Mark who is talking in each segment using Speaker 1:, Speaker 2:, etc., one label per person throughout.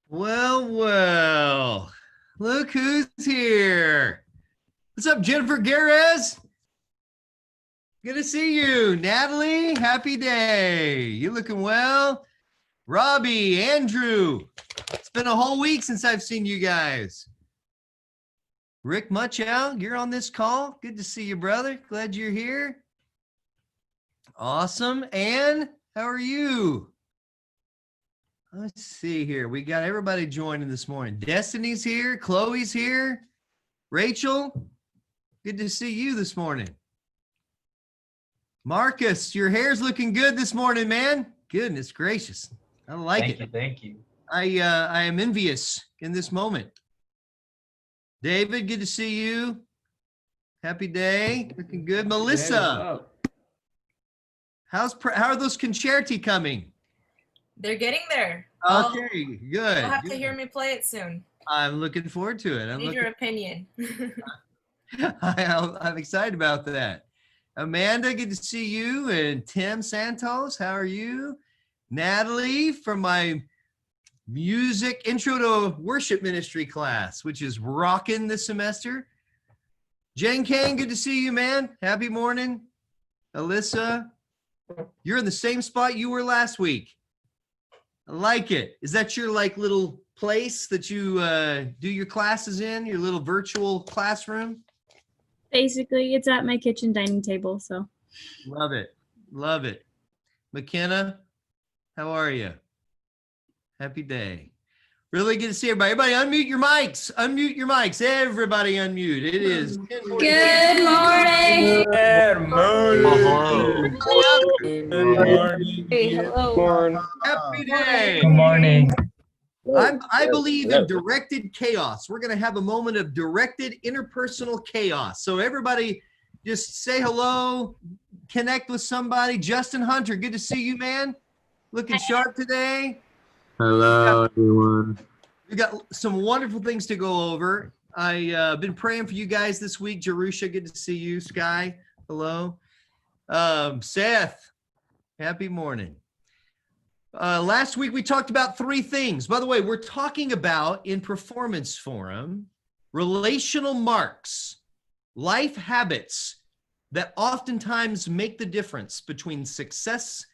Speaker 1: Well, well, look who's here. What's up, Jennifer Garez? Good to see you. Natalie, happy day. You looking well? Robbie, Andrew, it's been a whole week since I've seen you guys. Rick Muchow, you're on this call. Good to see you, brother. Glad you're here. Awesome. Ann, how are you? Let's see here. We got everybody joining this morning. Destiny's here. Chloe's here. Rachel, good to see you this morning. Marcus, your hair's looking good this morning, man. Goodness gracious. I like it.
Speaker 2: Thank you.
Speaker 1: I am envious in this moment. David, good to see you. Happy day. Looking good. Melissa, how are those concerti coming?
Speaker 3: They're getting there.
Speaker 1: Okay, good.
Speaker 3: You'll have to hear me play it soon.
Speaker 1: I'm looking forward to it.
Speaker 3: I need your opinion.
Speaker 1: I'm excited about that. Amanda, good to see you. And Tim Santos, how are you? Natalie from my music intro to worship ministry class, which is rocking this semester. Jen Kane, good to see you, man. Happy morning. Alyssa, you're in the same spot you were last week. I like it. Is that your like little place that you do your classes in, your little virtual classroom?
Speaker 4: Basically, it's at my kitchen dining table, so.
Speaker 1: Love it. Love it. McKenna, how are you? Happy day. Really good to see everybody. Everybody unmute your mics. Unmute your mics. Everybody unmute. It is 10:46.
Speaker 4: Good morning.
Speaker 2: Good morning.
Speaker 1: Good morning.
Speaker 4: Hey, hello.
Speaker 1: Happy day.
Speaker 2: Good morning.
Speaker 1: I believe in directed chaos. We're going to have a moment of directed interpersonal chaos. So everybody just say hello, connect with somebody. Justin Hunter, good to see you, man. Looking sharp today.
Speaker 5: Hello, everyone.
Speaker 1: We got some wonderful things to go over. I've been praying for you guys this week. Jerusha, good to see you. Sky, hello. Seth, happy morning. Last week we talked about three things. By the way, we're talking about in Performance Forum, relational marks, life habits that oftentimes make the difference between success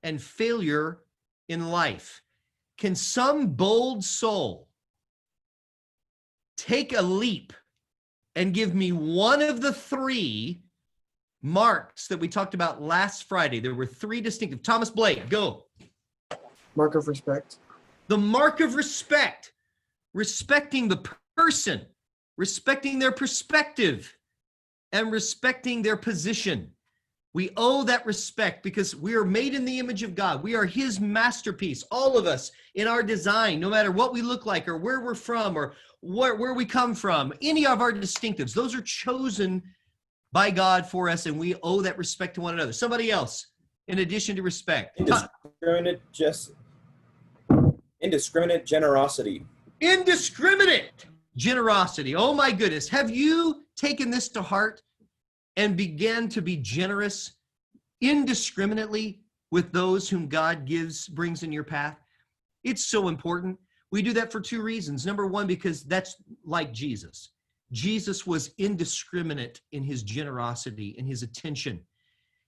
Speaker 1: and failure in life. Can some bold soul take a leap and give me one of the three marks that we talked about last Friday? There were three distinctive. Thomas Blake, go.
Speaker 6: Mark of respect.
Speaker 1: The mark of respect, respecting the person, respecting their perspective, and respecting their position. We owe that respect because we are made in the image of God. We are his masterpiece, all of us in our design, no matter what we look like or where we're from or where we come from, any of our distinctives, those are chosen by God for us, and we owe that respect to one another. Somebody else, in addition to respect.
Speaker 6: Indiscriminate generosity.
Speaker 1: Indiscriminate generosity. Oh my goodness. Have you taken this to heart and began to be generous indiscriminately with those whom God brings in your path? It's so important. We do that for two reasons. Number one, because that's like Jesus. Jesus was indiscriminate in his generosity, in his attention,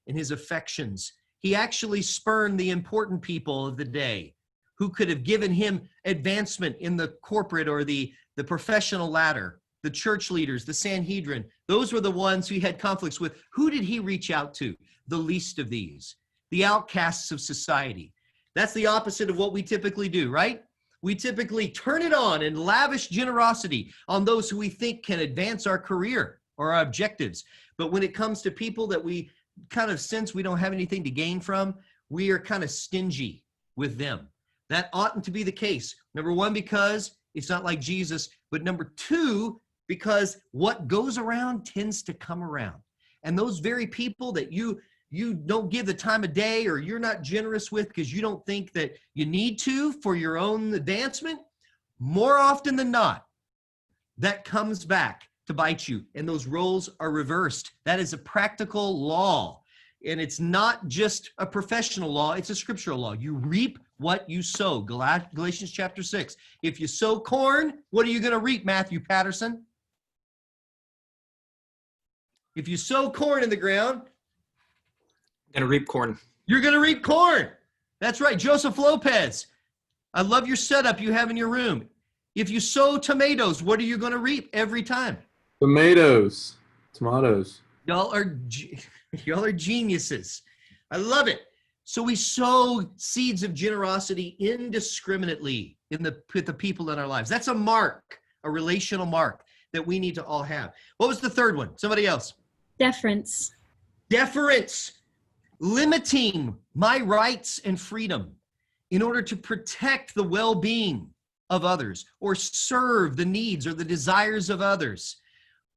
Speaker 1: in his affections. He actually spurned the important people of the day who could have given him advancement in the corporate or the professional ladder. The church leaders, the Sanhedrin, those were the ones who he had conflicts with. Who did he reach out to? The least of these, the outcasts of society. That's the opposite of what we typically do, right? We typically turn it on and lavish generosity on those who we think can advance our career or our objectives. But when it comes to people that we kind of sense we don't have anything to gain from, we are kind of stingy with them. That oughtn't to be the case. Number one, because it's not like Jesus, but number two, because what goes around tends to come around. And those very people that you don't give the time of day or you're not generous with because you don't think that you need to for your own advancement, more often than not, that comes back to bite you and those roles are reversed. That is a practical law And it's not just a professional law, it's a scriptural law. You reap what you sow. Galatians chapter 6. If you sow corn, what are you going to reap, Matthew Patterson? If you sow corn in the ground,
Speaker 2: Gonna reap corn.
Speaker 1: you're going to reap corn. That's right. Joseph Lopez, I love your setup you have in your room. If you sow tomatoes, what are you going to reap every time?
Speaker 5: Tomatoes.
Speaker 1: Y'all are geniuses. I love it. So we sow seeds of generosity indiscriminately with the people in our lives. That's a mark, a relational mark that we need to all have. What was the third one? Somebody else.
Speaker 4: Deference.
Speaker 1: Deference. Limiting my rights and freedom in order to protect the well-being of others or serve the needs or the desires of others.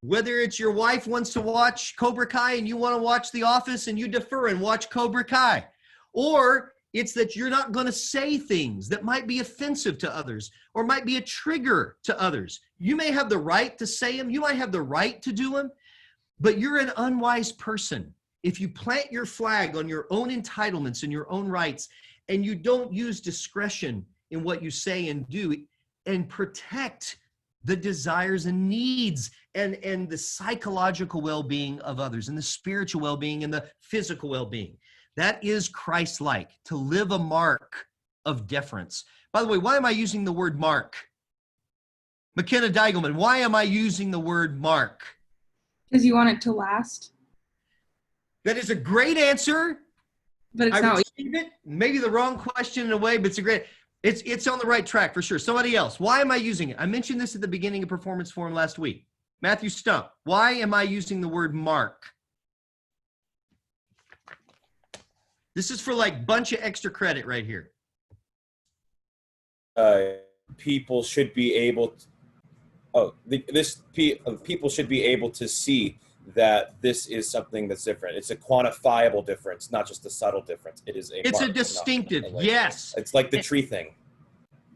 Speaker 1: Whether it's your wife wants to watch Cobra Kai and you want to watch The Office and you defer and watch Cobra Kai, or it's that you're not going to say things that might be offensive to others or might be a trigger to others. You may have the right to say them. You might have the right to do them, but you're an unwise person if you plant your flag on your own entitlements and your own rights and you don't use discretion in what you say and do and protect the desires and needs and the psychological well-being of others and the spiritual well-being and the physical well-being. That is Christ-like, to live a mark of deference. By the way, why am I using the word mark? McKenna Deigelman, why am I using the word mark?
Speaker 7: Because you want it to last.
Speaker 1: That is a great answer.
Speaker 7: But it's
Speaker 1: I
Speaker 7: not.
Speaker 1: received it. Maybe the wrong question in a way, but it's a great, it's on the right track for sure. Somebody else, why am I using it? I mentioned this at the beginning of Performance Forum last week. Matthew Stump, why am I using the word mark? This is for like bunch of extra credit right here.
Speaker 6: People should be able to, people should be able to see that this is something that's different. It's a quantifiable difference, not just a subtle difference. It is
Speaker 1: It's
Speaker 6: mark,
Speaker 1: a distinctive,
Speaker 6: not a label.
Speaker 1: yes.
Speaker 6: It's like the tree thing.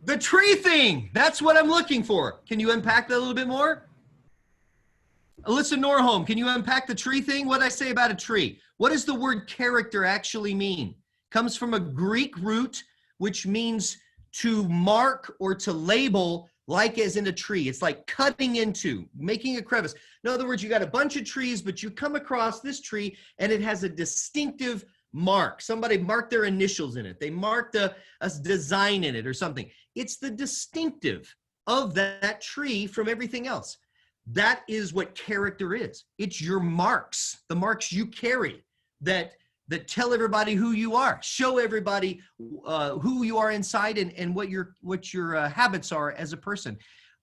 Speaker 1: The tree thing, that's what I'm looking for. Can you unpack that a little bit more? Alyssa Norholm, can you unpack the tree thing? What did I say about a tree? What does the word character actually mean? Comes from a Greek root, which means to mark or to label, like as in a tree. It's like cutting into, making a crevice. In other words, you got a bunch of trees, but you come across this tree and it has a distinctive mark. Somebody marked their initials in it. They marked a design in it or something. It's the distinctive of that tree from everything else. That is what character is. It's your marks, the marks you carry that tell everybody who you are, show everybody who you are inside and what your habits are as a person.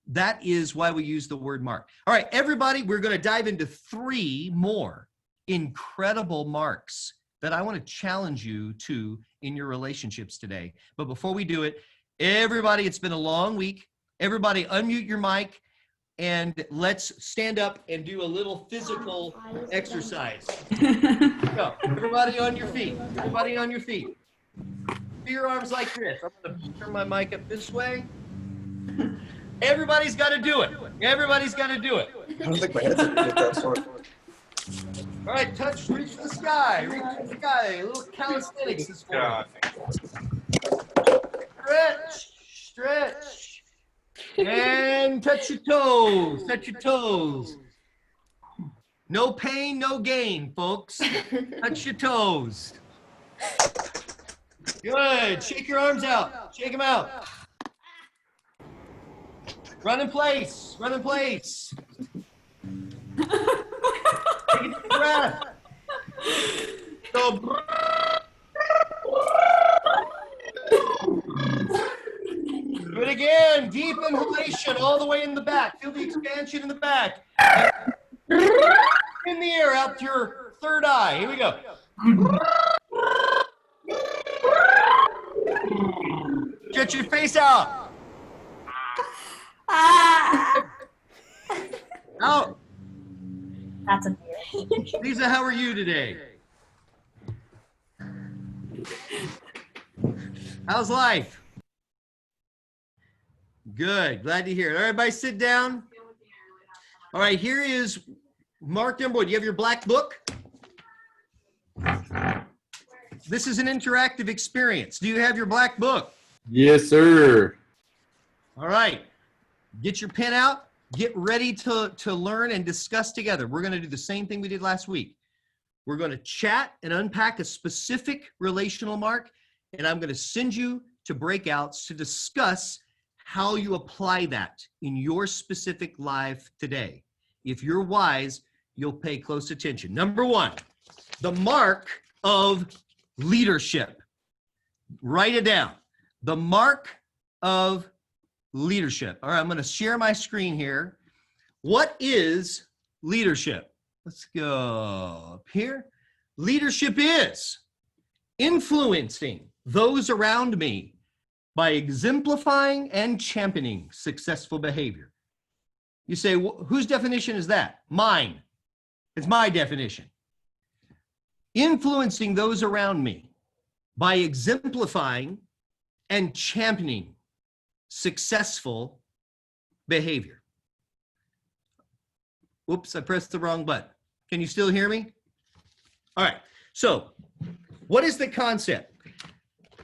Speaker 1: That is why we use the word mark. All right, everybody, we're going to dive into 3 more incredible marks that I want to challenge you to in your relationships today. But before we do it, everybody, it's been a long week. Everybody unmute your mic and let's stand up and do a little physical exercise. Go. Everybody on your feet. Everybody on your feet. Do your arms like this. I'm going to turn my mic up this way. Everybody's got to do it. Everybody's got to do it.
Speaker 6: I don't think my head's going to get that short.
Speaker 1: All right, reach for the sky. Reach for the sky. A little calisthenics this morning. Stretch. And touch your toes. Touch your toes. No pain, no gain, folks. Touch your toes. Good. Shake your arms out. Shake them out. Run in place. Run in place. Take a deep breath. Go. Do it again. Deep inhalation all the way in the back. Feel the expansion in the back. In the air out to your third eye. Here we go. Get your face out. Out.
Speaker 8: That's a beer.
Speaker 1: Lisa, how are you today? How's life? Good. Glad to hear it. All right, everybody sit down. All right, here is mark number 1. Do you have your black book? This is an interactive experience. Do you have your black book?
Speaker 5: Yes, sir.
Speaker 1: All right. Get your pen out. Get ready to learn and discuss together. We're going to do the same thing we did last week. We're going to chat and unpack a specific relational mark, and I'm going to send you to breakouts to discuss how you apply that in your specific life today. If you're wise, you'll pay close attention. Number one, the mark of leadership. Write it down. The mark of leadership. All right, I'm going to share my screen here. What is leadership? Let's go up here. Leadership is influencing those around me by exemplifying and championing successful behavior. You say, whose definition is that? Mine. It's my definition. Influencing those around me by exemplifying and championing successful behavior. Whoops, I pressed the wrong button. Can you still hear me? All right, so what is the concept?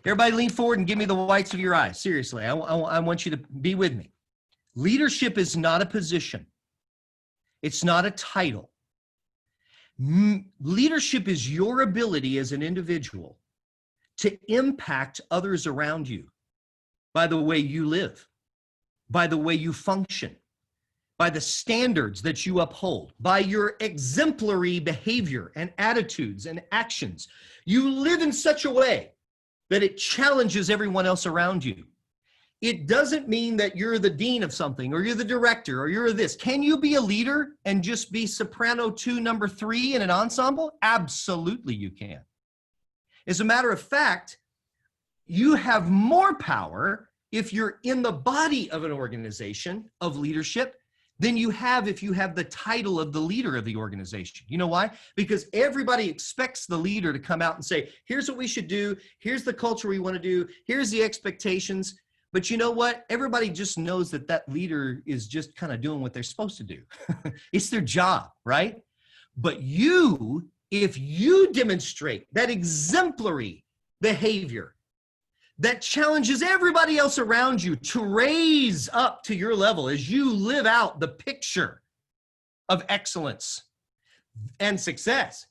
Speaker 1: Everybody lean forward and give me the whites of your eyes. Seriously, I want you to be with me. Leadership is not a position. It's not a title. Leadership is your ability as an individual to impact others around you by the way you live, by the way you function, by the standards that you uphold, by your exemplary behavior and attitudes and actions. You live in such a way that it challenges everyone else around you. It doesn't mean that you're the dean of something or you're the director or you're this. Can you be a leader and just be soprano 2, number 3 in an ensemble? Absolutely you can. As a matter of fact, you have more power if you're in the body of an organization of leadership than you have if you have the title of the leader of the organization. You know why? Because everybody expects the leader to come out and say, here's what we should do. Here's the culture we want to do. Here's the expectations. But you know what? Everybody just knows that that leader is just kind of doing what they're supposed to do. It's their job, right? But you, if you demonstrate that exemplary behavior that challenges everybody else around you to raise up to your level as you live out the picture of excellence and success,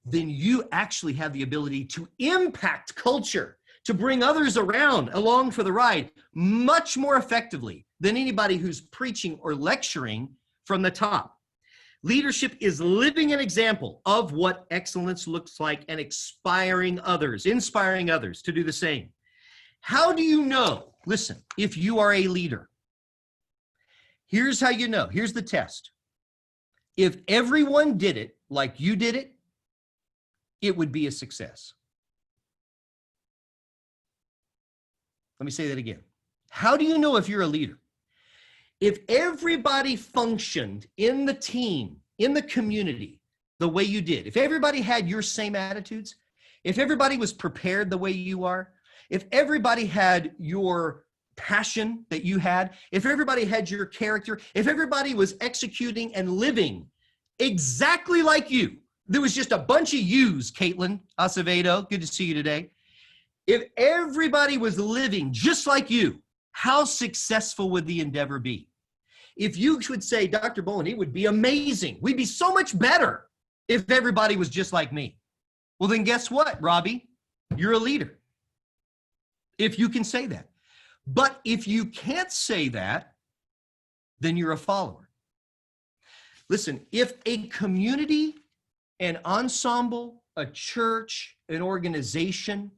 Speaker 1: then you actually have the ability to impact culture, to bring others around along for the ride much more effectively than anybody who's preaching or lecturing from the top. Leadership is living an example of what excellence looks like and inspiring others to do the same. How do you know? Listen, if you are a leader, here's how you know. Here's the test. If everyone did it like you did it, it would be a success. Let me say that again. How do you know if you're a leader? If everybody functioned in the team, in the community, the way you did, if everybody had your same attitudes, if everybody was prepared the way you are, if everybody had your passion that you had, if everybody had your character, if everybody was executing and living exactly like you, there was just a bunch of yous, Caitlin Acevedo, good to see you today. If everybody was living just like you, how successful would the endeavor be? If you would say, Dr. Bolin, it would be amazing. We'd be so much better if everybody was just like me. Well, then guess what, Robbie? You're a leader. If you can say that. But if you can't say that, then you're a follower. Listen, if a community, an ensemble, a church, an organization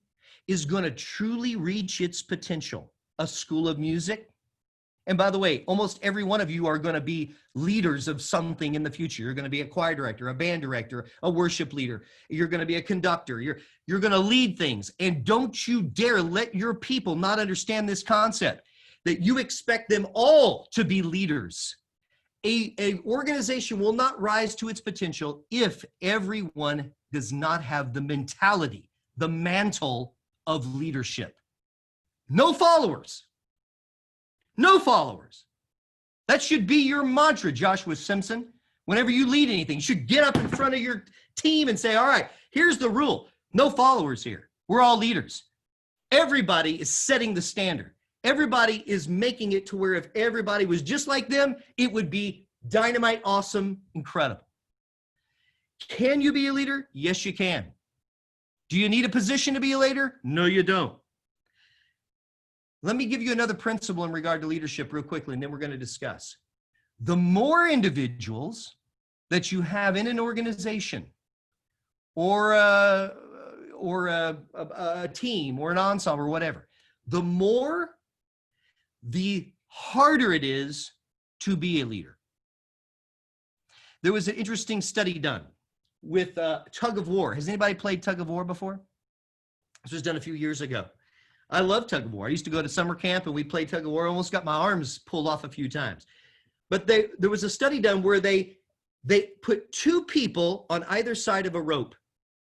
Speaker 1: is going to truly reach its potential, a school of music, and by the way, almost every one of you are going to be leaders of something in the future. You're going to be a choir director, a band director, a worship leader. You're going to be a conductor. You're going to lead things. And don't you dare let your people not understand this concept, that you expect them all to be leaders. An organization will not rise to its potential if everyone does not have the mentality, the mantle of leadership. No followers. No followers. That should be your mantra, Joshua Simpson. Whenever you lead anything, you should get up in front of your team and say, all right, here's the rule. No followers here. We're all leaders. Everybody is setting the standard. Everybody is making it to where if everybody was just like them, it would be dynamite, awesome, incredible. Can you be a leader? Yes, you can. Do you need a position to be a leader? No, you don't. Let me give you another principle in regard to leadership real quickly, and then we're going to discuss. The more individuals that you have in an organization or a team or an ensemble or whatever, the harder it is to be a leader. There was an interesting study done with tug of war. Has anybody played tug of war before? This was done a few years ago. I love tug of war. I used to go to summer camp and we played tug of war. I almost got my arms pulled off a few times. But there was a study done where they put two people on either side of a rope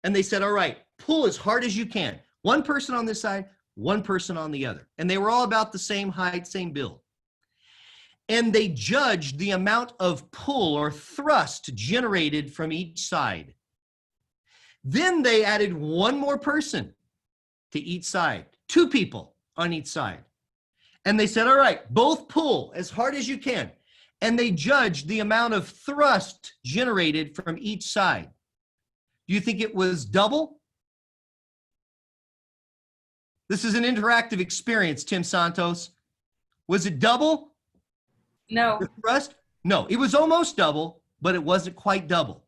Speaker 1: and they said, all right, pull as hard as you can. One person on this side, one person on the other. And they were all about the same height, same build. And they judged the amount of pull or thrust generated from each side. Then they added one more person to each side, two people on each side. And they said, all right, both pull as hard as you can. And they judged the amount of thrust generated from each side. Do you think it was double? This is an interactive experience, Tim Santos. Was it double?
Speaker 7: No.
Speaker 1: The thrust? No, it was almost double, but it wasn't quite double.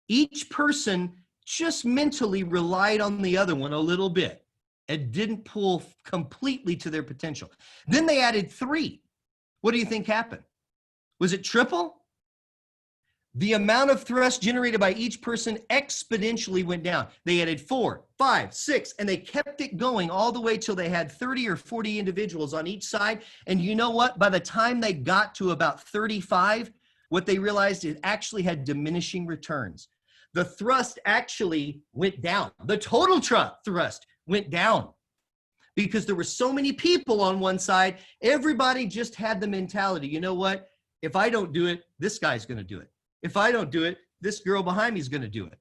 Speaker 1: Each person just mentally relied on the other one a little bit and didn't pull completely to their potential. Then they added three. What do you think happened? Was it triple? The amount of thrust generated by each person exponentially went down. They added 4, 5, 6, and they kept it going all the way till they had 30 or 40 individuals on each side. And you know what? By the time they got to about 35, what they realized it actually had diminishing returns. The thrust actually went down. The total thrust went down because there were so many people on one side. Everybody just had the mentality, you know what? If I don't do it, this guy's going to do it. If I don't do it, this girl behind me is going to do it.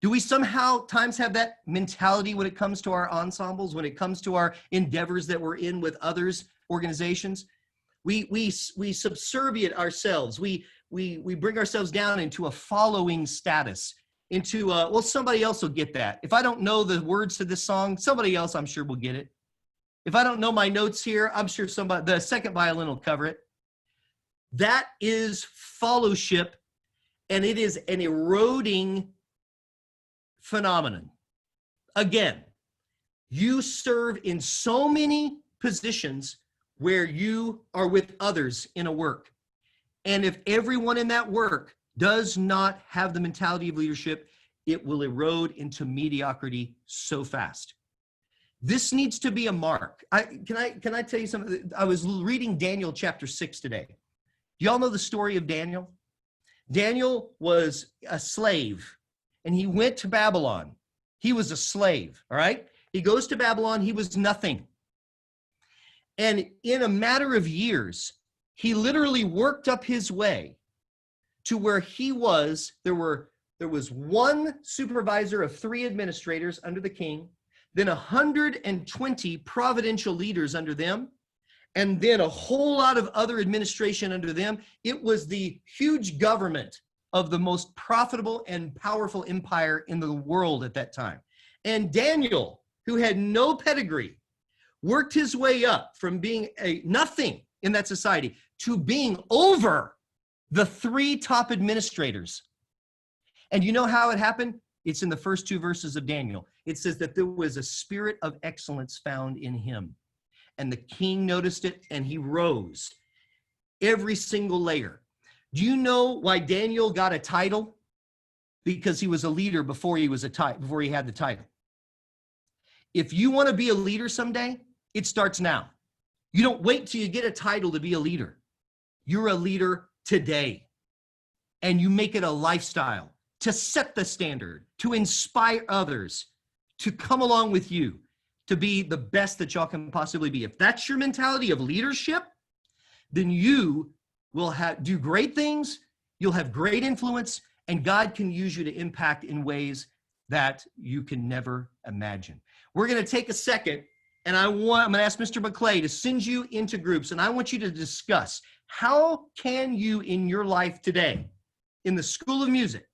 Speaker 1: Do we somehow times have that mentality when it comes to our ensembles, when it comes to our endeavors that we're in with others, organizations? We subservient ourselves. We bring ourselves down into a following status, into, well, somebody else will get that. If I don't know the words to this song, somebody else I'm sure will get it. If I don't know my notes here, I'm sure the second violin will cover it. That is fellowship, and it is an eroding phenomenon. Again, you serve in so many positions where you are with others in a work. And if everyone in that work does not have the mentality of leadership, it will erode into mediocrity so fast. This needs to be a mark. Can I tell you something? I was reading Daniel chapter 6 today. Do y'all know the story of Daniel? Daniel was a slave, and he went to Babylon. He was a slave, all right? He goes to Babylon. He was nothing. And in a matter of years, he literally worked up his way to where he was. There was one supervisor of 3 administrators under the king, then 120 providential leaders under them, and then a whole lot of other administration under them. It was the huge government of the most profitable and powerful empire in the world at that time. And Daniel, who had no pedigree, worked his way up from being a nothing in that society to being over the 3 top administrators. And you know how it happened? It's in the first 2 verses of Daniel. It says that there was a spirit of excellence found in him. And the king noticed it, and he rose every single layer. Do you know why Daniel got a title? Because he was a leader before he had the title. If you want to be a leader someday, it starts now. You don't wait till you get a title to be a leader. You're a leader today. And you make it a lifestyle to set the standard, to inspire others, to come along with you, to be the best that y'all can possibly be. If that's your mentality of leadership, then you will do great things, you'll have great influence, and God can use you to impact in ways that you can never imagine. We're going to take a second, and I'm going to ask Mr. McClay to send you into groups, and I want you to discuss how can you in your life today, in the School of Music,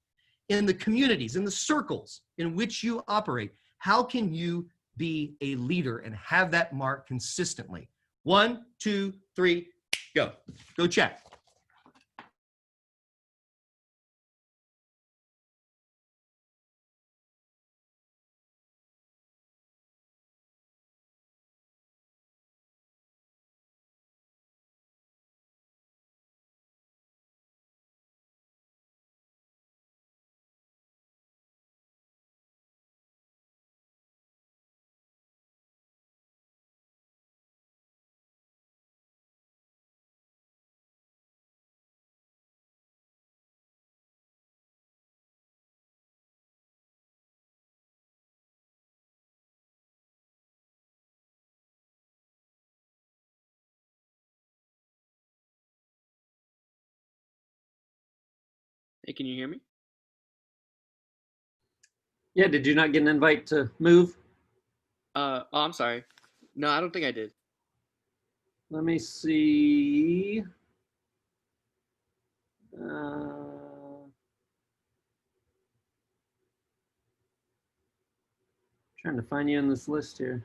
Speaker 1: in the communities, in the circles in which you operate, how can you be a leader and have that mark consistently? 1, 2, 3, go. Go chat.
Speaker 9: Hey, can you hear me?
Speaker 10: Yeah, did you not get an invite to move?
Speaker 9: Oh, I'm sorry. No, I don't think I did.
Speaker 10: Let me see. Trying to find you in this list here.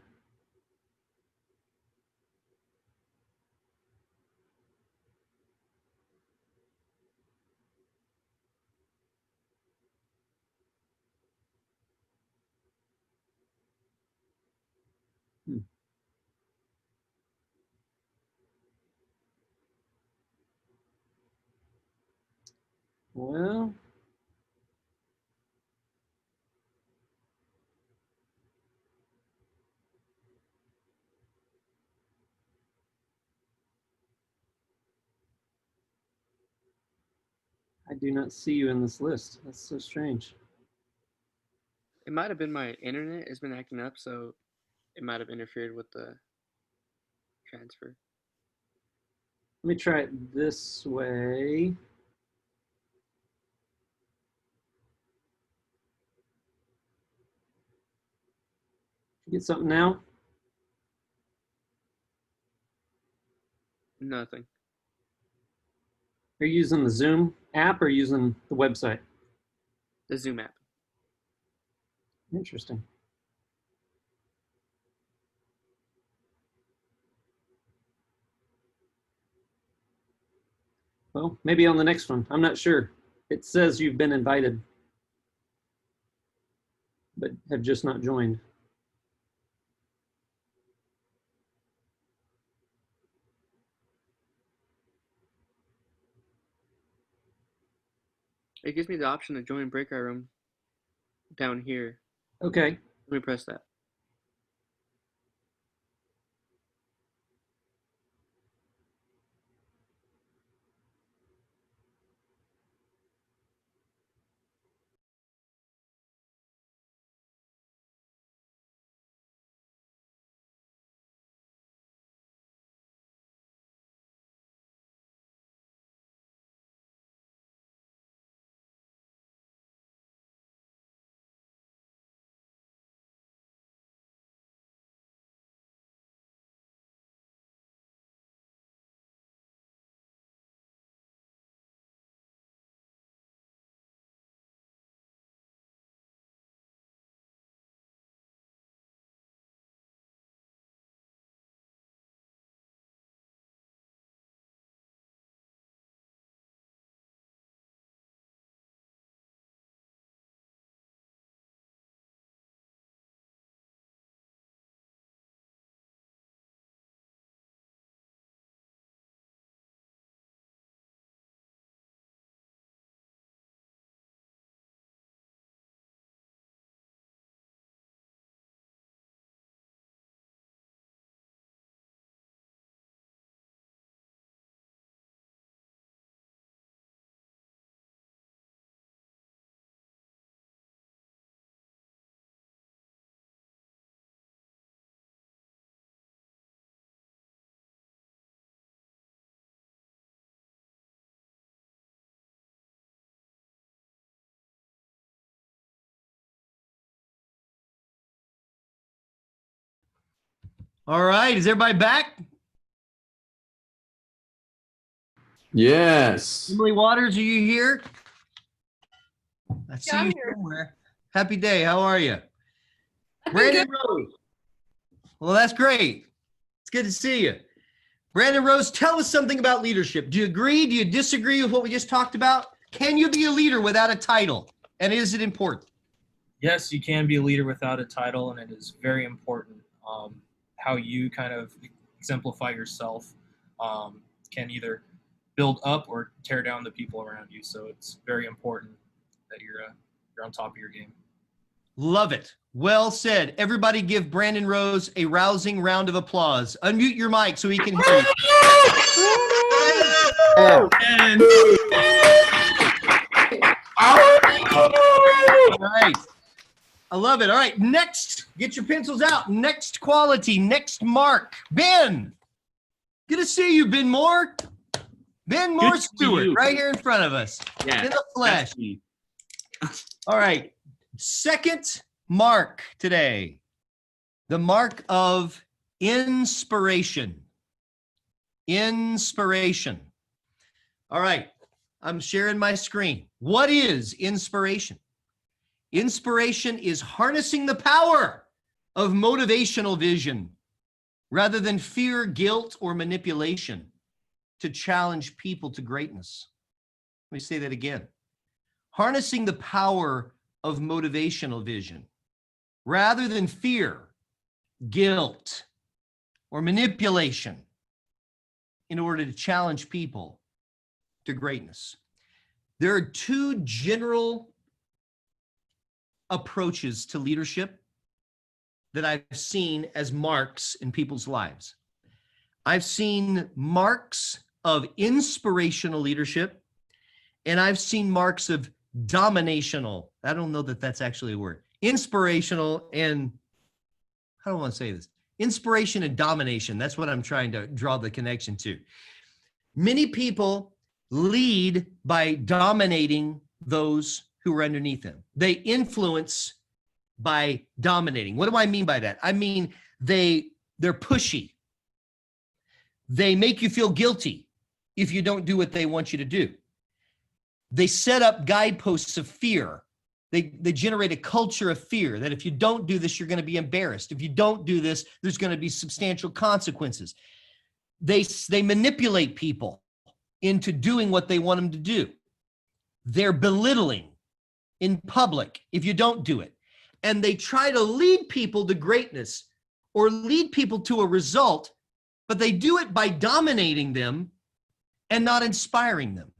Speaker 10: Well, I do not see you in this list. That's so strange.
Speaker 9: It might have been my internet has been acting up, so it might have interfered with the transfer.
Speaker 10: Let me try it this way. You get something now?
Speaker 9: Nothing.
Speaker 10: Are you using the Zoom app or using the website?
Speaker 9: The Zoom app.
Speaker 10: Interesting. Well, maybe on the next one. I'm not sure. It says you've been invited, but have just not joined.
Speaker 9: It gives me the option to join breakout room down here.
Speaker 10: Okay.
Speaker 9: Let me press that.
Speaker 1: All right, is everybody back?
Speaker 5: Yes.
Speaker 1: Emily Waters, are you here? I see
Speaker 3: I'm
Speaker 1: you
Speaker 3: here.
Speaker 1: somewhere. Happy day. How are you?
Speaker 3: I've been
Speaker 1: Brandon Rose. Well, that's great. It's good to see you. Brandon Rose, tell us something about leadership. Do you agree? Do you disagree with what we just talked about? Can you be a leader without a title? And is it important?
Speaker 11: Yes, you can be a leader without a title, and it is very important. How you kind of exemplify yourself can either build up or tear down the people around you. So it's very important that you're on top of your game.
Speaker 1: Love it. Well said. Everybody give Brandon Rose a rousing round of applause. Unmute your mic so he can hear you. All right. I love it. All right. Next, get your pencils out. Next quality, next mark. Ben. Good to see you, Ben Moore. Ben Moore
Speaker 2: to see
Speaker 1: Stewart,
Speaker 2: you.
Speaker 1: right here in front of us.
Speaker 2: Yeah.
Speaker 1: In the flesh.
Speaker 2: That's me.
Speaker 1: All right. Second mark today. The mark of inspiration. Inspiration. All right. I'm sharing my screen. What is inspiration? Inspiration is harnessing the power of motivational vision rather than fear, guilt, or manipulation to challenge people to greatness. Let me say that again. Harnessing the power of motivational vision rather than fear, guilt, or manipulation in order to challenge people to greatness. There are two general approaches to leadership that I've seen as marks in people's lives. I've seen marks of inspirational leadership, and I've seen marks of dominational. I don't know that that's actually a word. Inspirational and, how do I want to say this? Inspiration and domination. That's what I'm trying to draw the connection to. Many people lead by dominating those who are underneath them. They influence by dominating. What do I mean by that? I mean, they're pushy. They make you feel guilty if you don't do what they want you to do. They set up guideposts of fear. They generate a culture of fear that if you don't do this, you're going to be embarrassed. If you don't do this, there's going to be substantial consequences. They manipulate people into doing what they want them to do. They're belittling in public if you don't do it. And they try to lead people to greatness or lead people to a result, but they do it by dominating them and not inspiring them.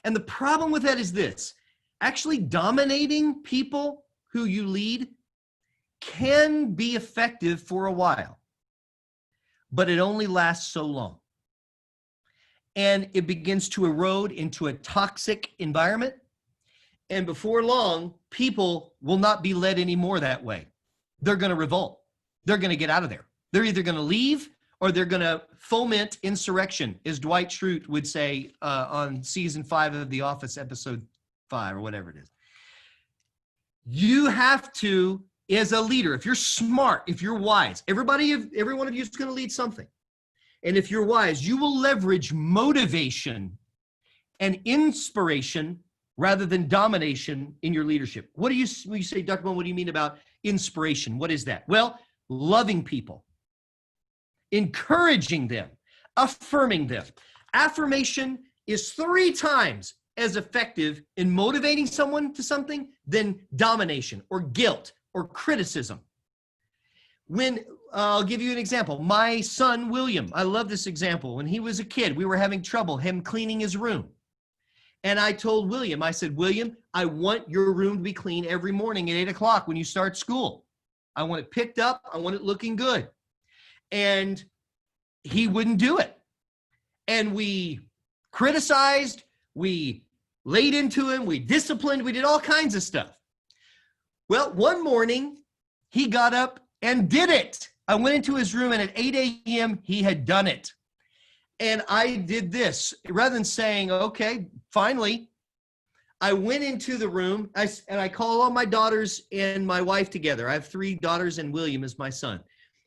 Speaker 1: And the problem with that is this: actually dominating people who you lead can be effective for a while, but it only lasts so long. And it begins to erode into a toxic environment. And before long, people will not be led anymore that way. They're going to revolt. They're going to get out of there. They're either going to leave or they're going to foment insurrection, as Dwight Schrute would say on season 5 of The Office, episode 5 or whatever it is. You have to, as a leader, if you're smart, if you're wise, every one of you is going to lead something. And if you're wise, you will leverage motivation and inspiration rather than domination in your leadership. When you say, Dr. Bowen, what do you mean about inspiration? What is that? Well, loving people, encouraging them, affirming them. Affirmation is 3 times as effective in motivating someone to something than domination or guilt or criticism. I'll give you an example. My son, William, I love this example. When he was a kid, we were having trouble him cleaning his room. And I told William, I said, William, I want your room to be clean every morning at 8 o'clock when you start school. I want it picked up. I want it looking good. And he wouldn't do it. And we criticized, we laid into him, we disciplined, we did all kinds of stuff. Well, one morning he got up and did it. I went into his room and at 8 a.m. he had done it. And I did this. Rather than saying, okay, finally, I went into the room and I called all my daughters and my wife together. I have 3 daughters and William is my son.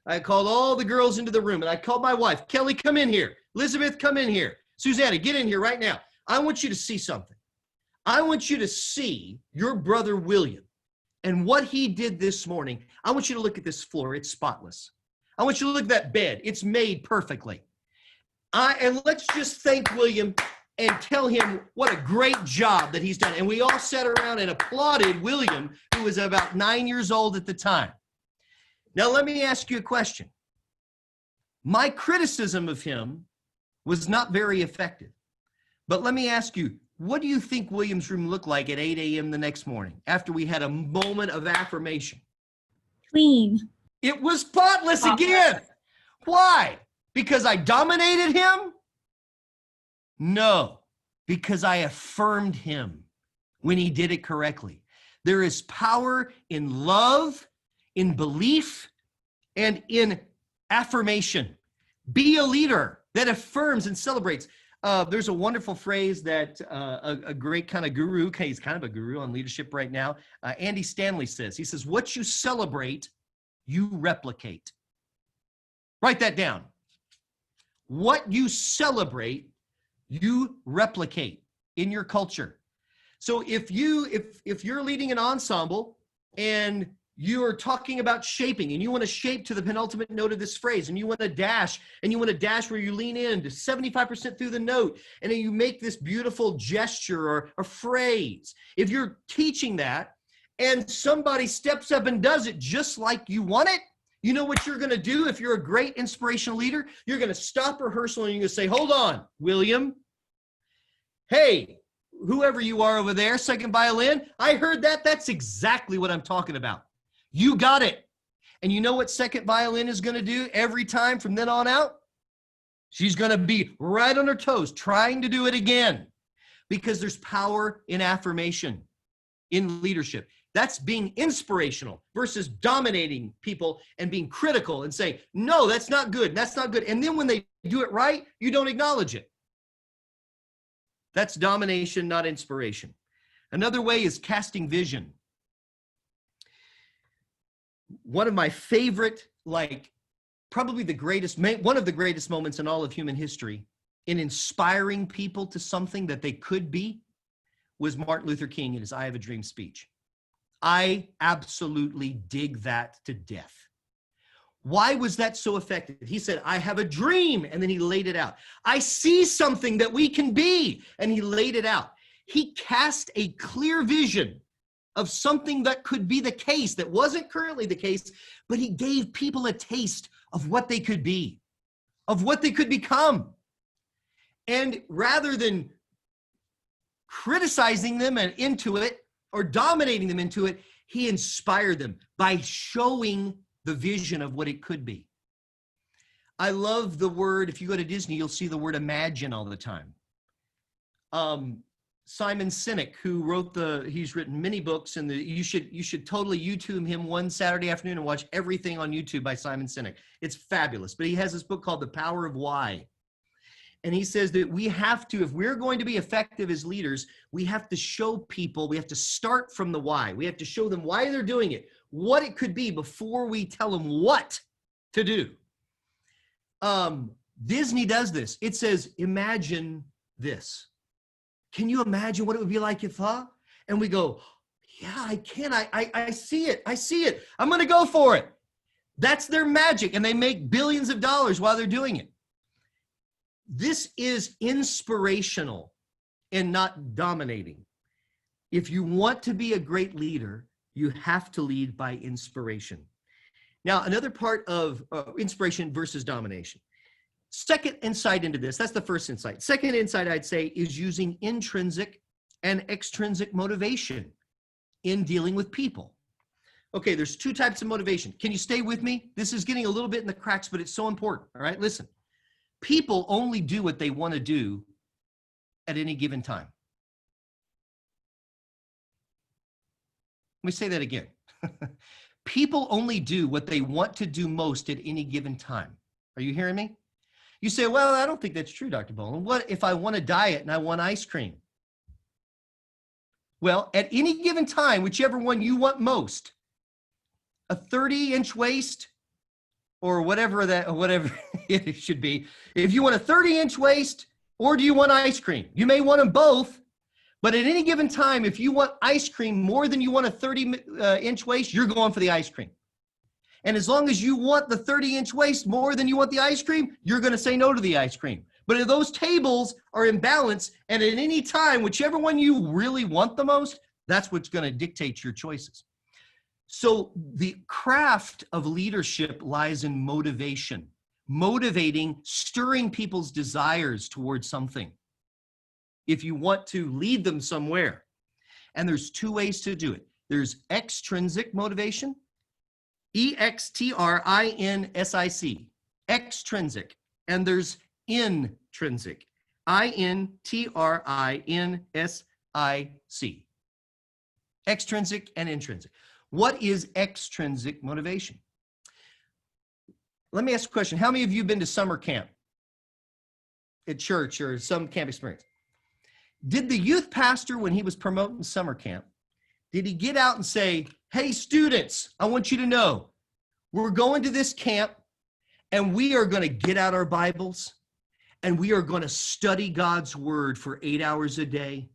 Speaker 1: I called all the girls into the room, and I called my wife. Kelly, come in here. Elizabeth, come in here. Susanna, get in here right now. I want you to see something. I want you to see your brother William and what he did this morning. I want you to look at this floor. It's spotless. I want you to look at that bed. It's made perfectly. And let's just thank William and tell him what a great job that he's done. And we all sat around and applauded William, who was about 9 years old at the time. Now, let me ask you a question. My criticism of him was not very effective. But let me ask you, what do you think William's room looked like at 8 a.m. the next morning after we had a moment of affirmation?
Speaker 4: Clean.
Speaker 1: It was spotless again. Why? Because I dominated him? No, because I affirmed him when he did it correctly. There is power in love, in belief, and in affirmation. Be a leader that affirms and celebrates. There's a wonderful phrase that a great kind of guru, he's kind of a guru on leadership right now, Andy Stanley says. He says, what you celebrate, you replicate. Write that down. What you celebrate, you replicate in your culture. So if you're leading an ensemble and you are talking about shaping and you want to shape to the penultimate note of this phrase and you want to dash where you lean in to 75% through the note and then you make this beautiful gesture or a phrase. If you're teaching that and somebody steps up and does it just like you want it, you know what you're going to do if you're a great inspirational leader? You're going to stop rehearsal and you're going to say, hold on, William. Hey, whoever you are over there, second violin, I heard that. That's exactly what I'm talking about. You got it. And you know what second violin is going to do every time from then on out? She's going to be right on her toes trying to do it again because there's power in affirmation, in leadership. That's being inspirational versus dominating people and being critical and saying, no, that's not good. That's not good. And then when they do it right, you don't acknowledge it. That's domination, not inspiration. Another way is casting vision. One of my favorite, probably one of the greatest moments in all of human history in inspiring people to something that they could be was Martin Luther King in his I Have a Dream speech. I absolutely dig that to death. Why was that so effective? He said, I have a dream, and then he laid it out. I see something that we can be, and he laid it out. He cast a clear vision of something that could be the case, that wasn't currently the case, but he gave people a taste of what they could be, of what they could become. And rather than criticizing them and into it or dominating them into it, he inspired them by showing the vision of what it could be. I love the word, if you go to Disney, you'll see the word imagine all the time. Simon Sinek, who he's written many books, and you should totally YouTube him one Saturday afternoon and watch everything on YouTube by Simon Sinek. It's fabulous. But he has this book called The Power of Why. And he says that we have to, if we're going to be effective as leaders, we have to show people, we have to start from the why. We have to show them why they're doing it, what it could be before we tell them what to do. Disney does this. It says, imagine this. Can you imagine what it would be like if, and we go, yeah, I can. I see it. I see it. I'm going to go for it. That's their magic. And they make billions of dollars while they're doing it. This is inspirational and not dominating. If you want to be a great leader, you have to lead by inspiration. Now, another part of inspiration versus domination. Second insight into this, that's the first insight. Second insight, I'd say, is using intrinsic and extrinsic motivation in dealing with people. Okay, there's two types of motivation. Can you stay with me? This is getting a little bit in the cracks, but it's so important. All right, listen. People only do what they want to do at any given time. Let me say that again. People only do what they want to do most at any given time. Are you hearing me? You say, well, I don't think that's true, Dr. Bolin. What if I want a diet and I want ice cream? Well, at any given time, whichever one you want most, a 30-inch waist or whatever it should be. If you want a 30-inch waist, or do you want ice cream? You may want them both, but at any given time, if you want ice cream more than you want a 30-inch waist, you're going for the ice cream. And as long as you want the 30-inch waist more than you want the ice cream, you're going to say no to the ice cream. But if those tables are in balance, and at any time, whichever one you really want the most, that's what's going to dictate your choices. So the craft of leadership lies in motivation, motivating, stirring people's desires towards something. If you want to lead them somewhere, and there's two ways to do it. There's extrinsic motivation, E-X-T-R-I-N-S-I-C, extrinsic, and there's intrinsic, I-N-T-R-I-N-S-I-C, extrinsic and intrinsic. What is extrinsic motivation? Let me ask a question. How many of you have been to summer camp at church or some camp experience? Did the youth pastor, when he was promoting summer camp, did he get out and say, hey, students, I want you to know, we're going to this camp and we are going to get out our Bibles and we are going to study God's word for 8 hours a day.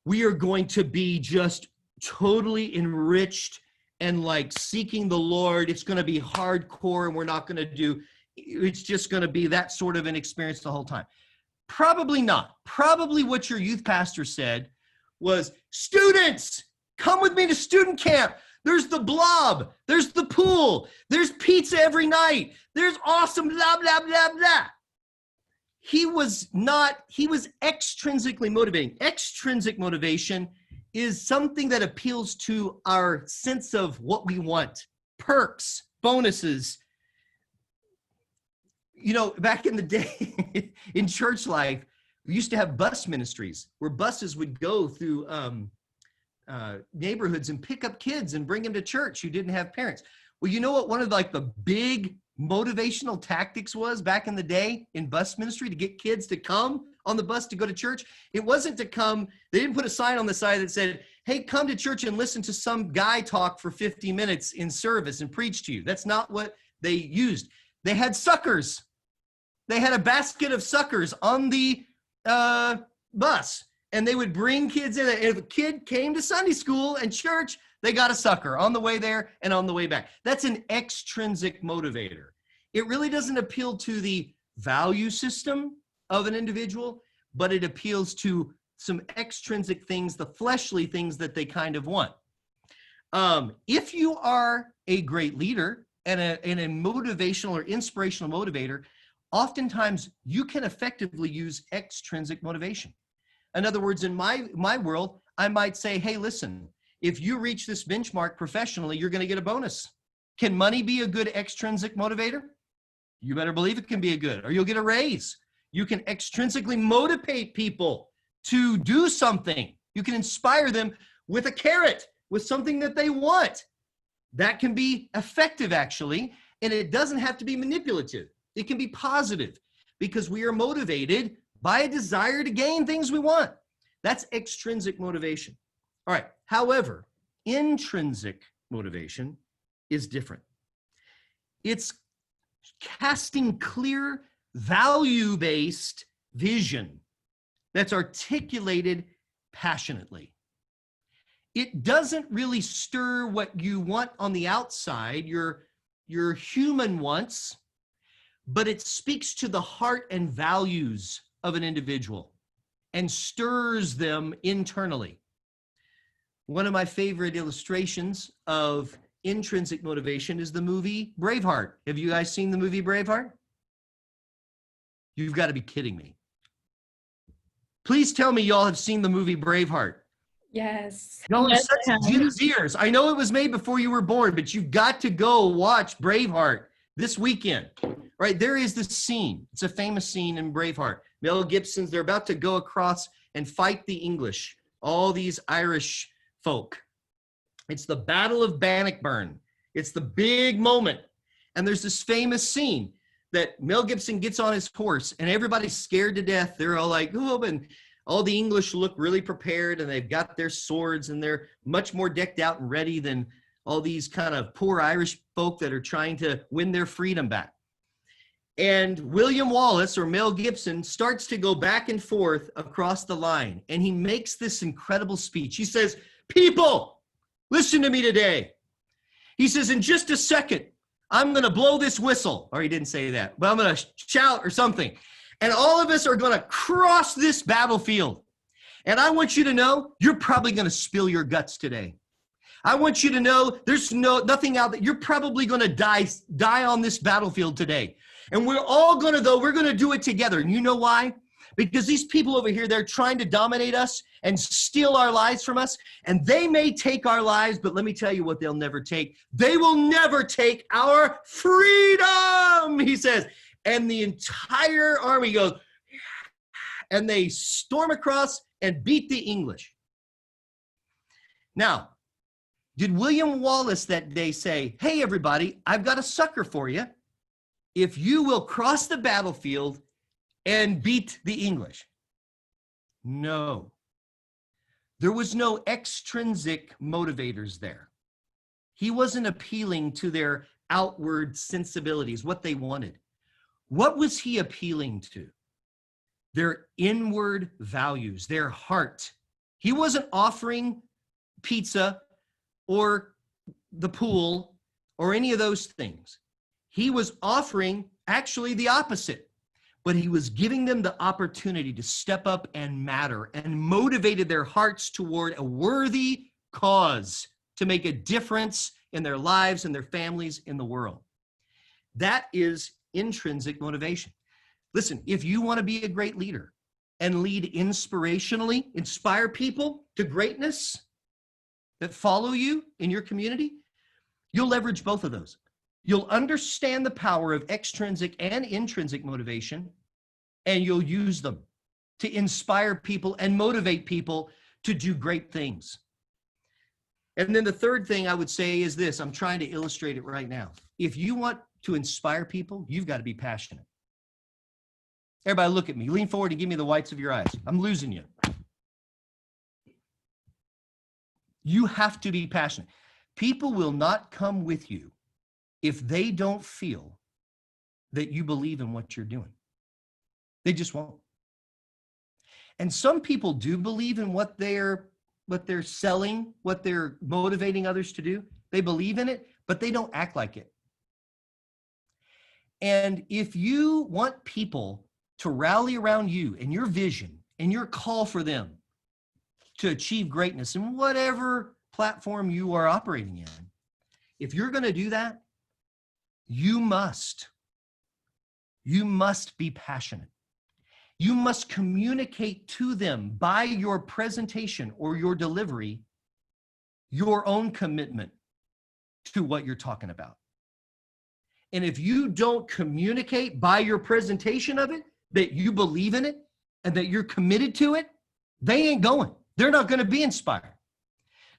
Speaker 1: We are going to be just totally enriched and like seeking the Lord. It's going to be hardcore, and we're not going to do, it's just going to be that sort of an experience the whole time. Probably not. Probably what your youth pastor said was, students, come with me to student camp. There's the blob. There's the pool. There's pizza every night. There's awesome blah, blah, blah, blah. He was extrinsically motivating. Extrinsic motivation is something that appeals to our sense of what we want, perks, bonuses. You know, back in the day in church life, we used to have bus ministries where buses would go through neighborhoods and pick up kids and bring them to church who didn't have parents. Well, you know what one of like the big motivational tactics was back in the day in bus ministry to get kids to come on the bus to go to church? It wasn't to come, they didn't put a sign on the side that said, hey, come to church and listen to some guy talk for 50 minutes in service and preach to you. That's not what they used. They had suckers. They had a basket of suckers on the bus, and they would bring kids in. If a kid came to Sunday school and church, they got a sucker on the way there and on the way back. That's an extrinsic motivator. It really doesn't appeal to the value system of an individual, but it appeals to some extrinsic things, the fleshly things that they kind of want. If you are a great leader and a motivational or inspirational motivator, oftentimes you can effectively use extrinsic motivation. In other words, in my world, I might say, hey, listen, if you reach this benchmark professionally, you're going to get a bonus. Can money be a good extrinsic motivator? You better believe it can be a good, or you'll get a raise. You can extrinsically motivate people to do something. You can inspire them with a carrot, with something that they want. That can be effective, actually, and it doesn't have to be manipulative. It can be positive because we are motivated by a desire to gain things we want. That's extrinsic motivation. All right. However, intrinsic motivation is different. It's casting clear, value-based vision that's articulated passionately. It doesn't really stir what you want on the outside, your human wants, but it speaks to the heart and values of an individual and stirs them internally. One of my favorite illustrations of intrinsic motivation is the movie Braveheart. Have you guys seen the movie Braveheart? You've got to be kidding me. Please tell me y'all have seen the movie Braveheart.
Speaker 7: Yes.
Speaker 1: Y'all are
Speaker 4: Yes,
Speaker 1: such
Speaker 4: I have.
Speaker 1: Gen Zers. I know it was made before you were born, but you've got to go watch Braveheart this weekend. Right, there is this scene. It's a famous scene in Braveheart. Mel Gibson's, they're about to go across and fight the English, all these Irish folk. It's the Battle of Bannockburn. It's the big moment. And there's this famous scene that Mel Gibson gets on his horse and everybody's scared to death. They're all like, oh, and all the English look really prepared and they've got their swords and they're much more decked out and ready than all these kind of poor Irish folk that are trying to win their freedom back. And William Wallace, or Mel Gibson, starts to go back and forth across the line. And he makes this incredible speech. He says, "People, listen to me today." He says, "In just a second, I'm going to blow this whistle." Or he didn't say that, but I'm going to shout or something. And all of us are going to cross this battlefield. And I want you to know, you're probably going to spill your guts today. I want you to know there's nothing out there. You're probably going to die on this battlefield today. And we're all going to, though, we're going to do it together. And you know why? Because these people over here, they're trying to dominate us and steal our lives from us. And they may take our lives, but let me tell you what they'll never take. They will never take our freedom, he says. And the entire army goes, and they storm across and beat the English. Now, did William Wallace that day say, "Hey, everybody, I've got a sucker for you. If you will cross the battlefield and beat the English"? No. There was no extrinsic motivators there. He wasn't appealing to their outward sensibilities, what they wanted. What was he appealing to? Their inward values, their heart. He wasn't offering pizza or the pool or any of those things. He was offering actually the opposite, but he was giving them the opportunity to step up and matter, and motivated their hearts toward a worthy cause to make a difference in their lives and their families in the world. That is intrinsic motivation. Listen, if you want to be a great leader and lead inspirationally, inspire people to greatness that follow you in your community, you'll leverage both of those. You'll understand the power of extrinsic and intrinsic motivation, and you'll use them to inspire people and motivate people to do great things. And then the third thing I would say is this. I'm trying to illustrate it right now. If you want to inspire people, you've got to be passionate. Everybody look at me. Lean forward and give me the whites of your eyes. I'm losing you. You have to be passionate. People will not come with you if they don't feel that you believe in what you're doing. They just won't. And some people do believe in what they're selling, what they're motivating others to do. They believe in it, but they don't act like it. And if you want people to rally around you and your vision and your call for them to achieve greatness in whatever platform you are operating in, if you're going to do that, you must be passionate. You must communicate to them by your presentation or your delivery your own commitment to what you're talking about. And if you don't communicate by your presentation of it that you believe in it and that you're committed to it, they ain't going. They're not going to be inspired.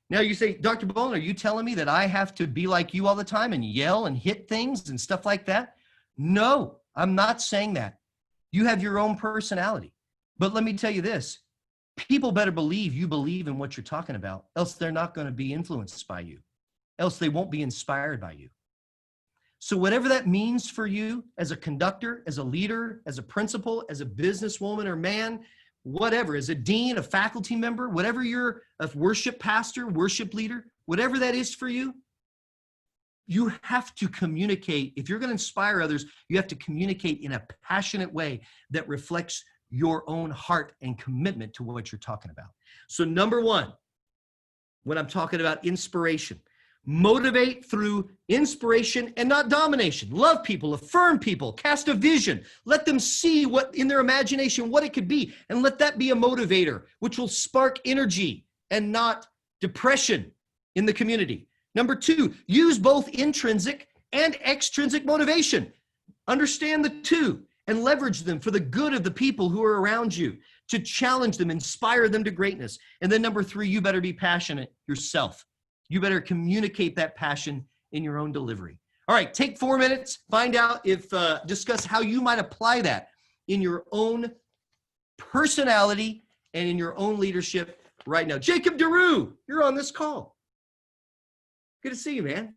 Speaker 1: Now you say, "Dr. Bolin, are you telling me that I have to be like you all the time and yell and hit things and stuff like that?" No, I'm not saying that. You have your own personality. But let me tell you this. People better believe you believe in what you're talking about, else they're not going to be influenced by you. Else they won't be inspired by you. So whatever that means for you as a conductor, as a leader, as a principal, as a businesswoman or man, whatever, as a dean, a faculty member, whatever you're, a worship pastor, worship leader, whatever that is for you, you have to communicate. If you're going to inspire others, you have to communicate in a passionate way that reflects your own heart and commitment to what you're talking about. So number one, when I'm talking about inspiration, motivate through inspiration and not domination. Love people, affirm people, cast a vision. Let them see what in their imagination, what it could be, and let that be a motivator, which will spark energy and not depression in the community. Number two, use both intrinsic and extrinsic motivation. Understand the two and leverage them for the good of the people who are around you, to challenge them, inspire them to greatness. And then number three, you better be passionate yourself. You better communicate that passion in your own delivery. All right, take 4 minutes, find out if, discuss how you might apply that in your own personality and in your own leadership right now. Jacob DeRue, you're on this call. Good to see you, man.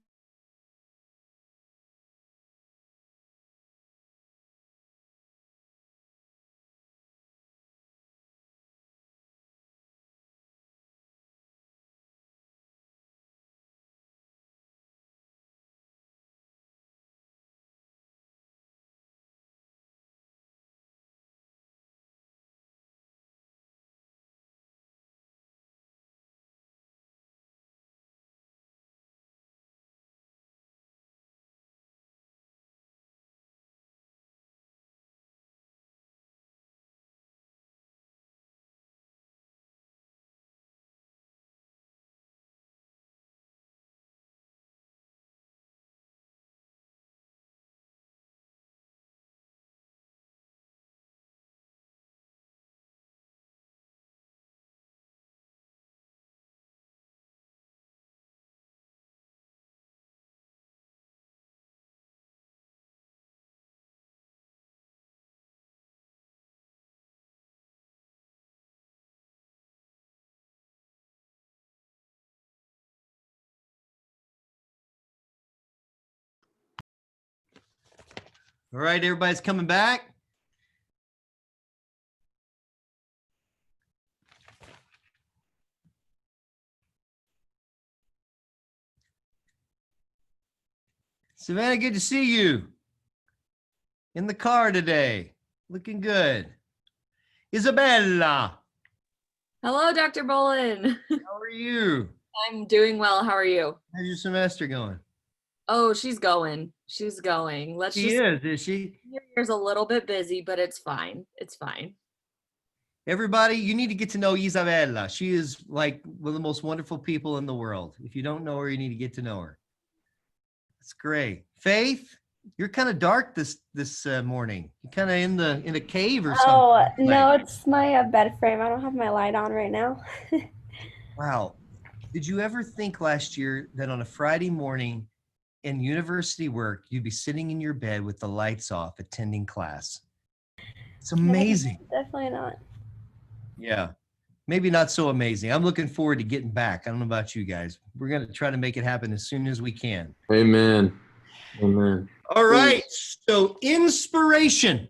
Speaker 1: All right, everybody's coming back. Savannah, good to see you in the car today. Looking good. Isabella,
Speaker 12: Hello, Dr. Bolin.
Speaker 1: how are you?
Speaker 12: I'm doing well. How are you?
Speaker 1: How's your semester going?
Speaker 12: Oh, she's going. She's going. Let's
Speaker 1: She
Speaker 12: just.
Speaker 1: is she?
Speaker 12: New Year's a little bit busy, but it's fine. It's fine.
Speaker 1: Everybody, you need to get to know Isabella. She is like one of the most wonderful people in the world. If you don't know her, you need to get to know her. That's great. Faith, you're kind of dark this morning. You're kind of in a cave or something.
Speaker 8: Oh, no, it's my bed frame. I don't have my light on right now.
Speaker 1: Wow. Did you ever think last year that on a Friday morning in university work, you'd be sitting in your bed with the lights off attending class? It's amazing.
Speaker 8: Definitely not.
Speaker 1: Yeah. Maybe not so amazing. I'm looking forward to getting back. I don't know about you guys. We're going to try to make it happen as soon as we can.
Speaker 5: Amen. Amen.
Speaker 1: All right. So inspiration,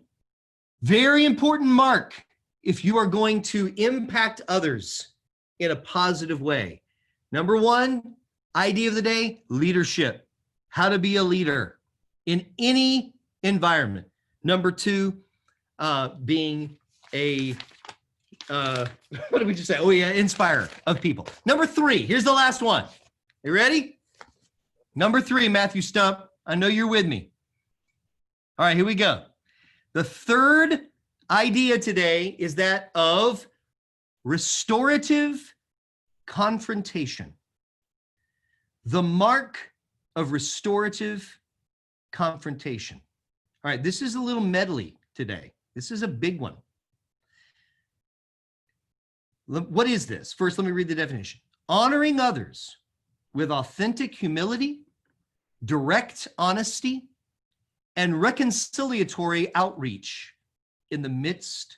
Speaker 1: very important mark if you are going to impact others in a positive way. Number one, idea of the day, leadership. How to be a leader in any environment. Number two, being a, what did we just say? Oh yeah, inspire of people. Number three, here's the last one. You ready? Number three, Matthew Stump. I know you're with me. All right, here we go. The third idea today is that of restorative confrontation. The mark of restorative confrontation. All right, this is a little medley today. This is a big one. What is this? First, let me read the definition. Honoring others with authentic humility, direct honesty, and reconciliatory outreach in the midst